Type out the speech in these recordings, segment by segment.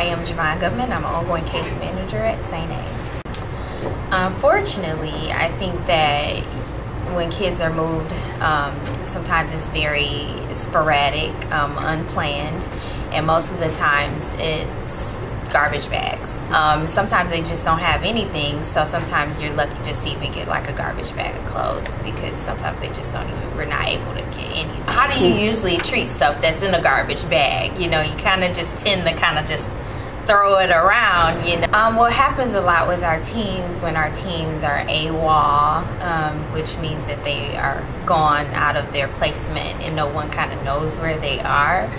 I am Jovan Goodman. I'm an ongoing case manager at St. A. Unfortunately, I think that when kids are moved, sometimes it's very sporadic, unplanned, and most of the times it's garbage bags. Sometimes they just don't have anything, so sometimes you're lucky just to even get like a garbage bag of clothes, because sometimes they just don't even, we're not able to get anything. How do you usually treat stuff that's in a garbage bag? You know, you kind of just tend to kind of just throw it around, you know. What happens a lot with our teens when our teens are AWOL, which means that they are gone out of their placement and no one kind of knows where they are.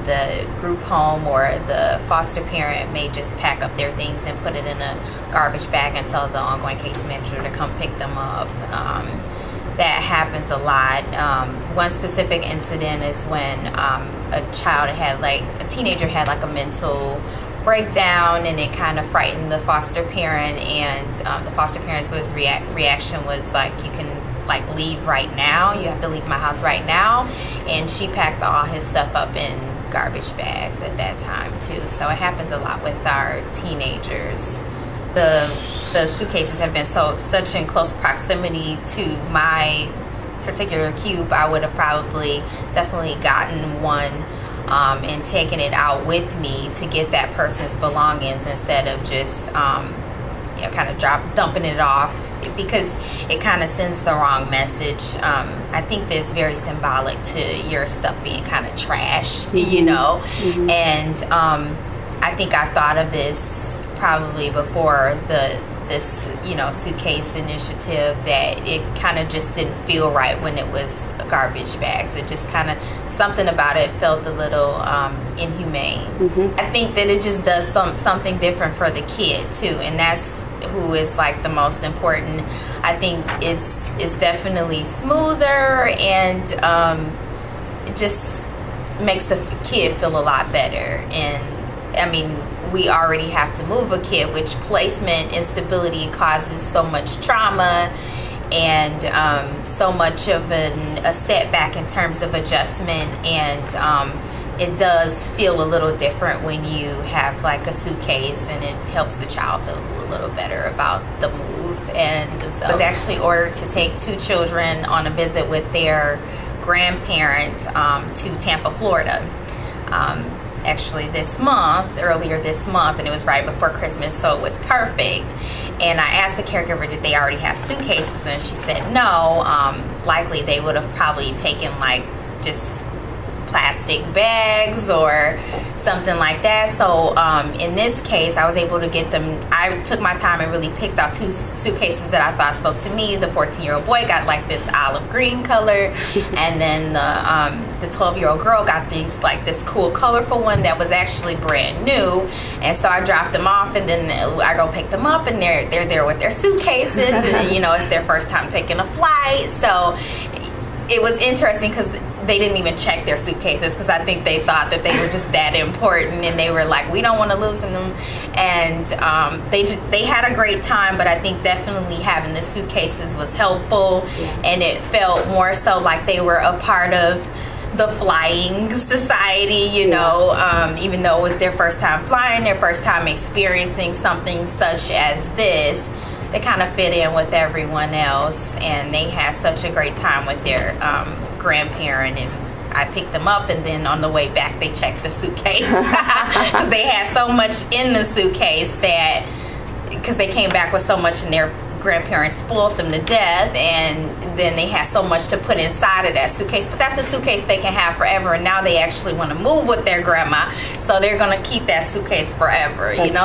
The group home or the foster parent may just pack up their things and put it in a garbage bag and tell the ongoing case manager to come pick them up. That happens a lot. One specific incident is when a teenager had like a mental breakdown, and it kind of frightened the foster parent, and the foster parent's reaction was like, you can like leave right now, you have to leave my house right now. And she packed all his stuff up in garbage bags at that time too. So it happens a lot with our teenagers. The suitcases have been such in close proximity to my particular cube, I would have probably definitely gotten one and taken it out with me to get that person's belongings, instead of just kind of dumping it off, because it kind of sends the wrong message. I think that's very symbolic to your stuff being kind of trash, you know. And I think I've thought of this probably before this suitcase initiative, that it kind of just didn't feel right when it was garbage bags. It just kind of, something about it felt a little inhumane. I think that it just does something different for the kid too, and that's who is like the most important. I think it's definitely smoother, and it just makes the kid feel a lot better. And I mean, we already have to move a kid, which placement instability causes so much trauma and so much of a setback in terms of adjustment. And it does feel a little different when you have like a suitcase, and it helps the child feel a little better about the move and themselves. I was actually ordered to take 2 children on a visit with their grandparent to Tampa, Florida. Actually earlier this month, and it was right before Christmas, so it was perfect. And I asked the caregiver, did they already have suitcases, and she said no. Likely they would have probably taken like just plastic bags or something like that. So in this case, I was able to get them. I took my time and really picked out 2 suitcases that I thought spoke to me. The 14-year-old boy got like this olive green color, and then the 12-year-old girl got this cool colorful one that was actually brand new. And so I dropped them off, and then I go pick them up, and they're there with their suitcases, and you know, it's their first time taking a flight. So it was interesting because they didn't even check their suitcases, because I think they thought that they were just that important, and they were like, we don't want to lose them. And they had a great time, but I think definitely having the suitcases was helpful. And it felt more so like they were a part of the flying society, you know, even though it was their first time flying, their first time experiencing something such as this. They kind of fit in with everyone else, and they had such a great time with their grandparent. And I picked them up, and then on the way back they checked the suitcase because they had so much in the suitcase, that because they came back with so much, and their grandparents spoiled them to death, and then they had so much to put inside of that suitcase. But that's a suitcase they can have forever, and now they actually want to move with their grandma, so they're gonna keep that suitcase forever, you know.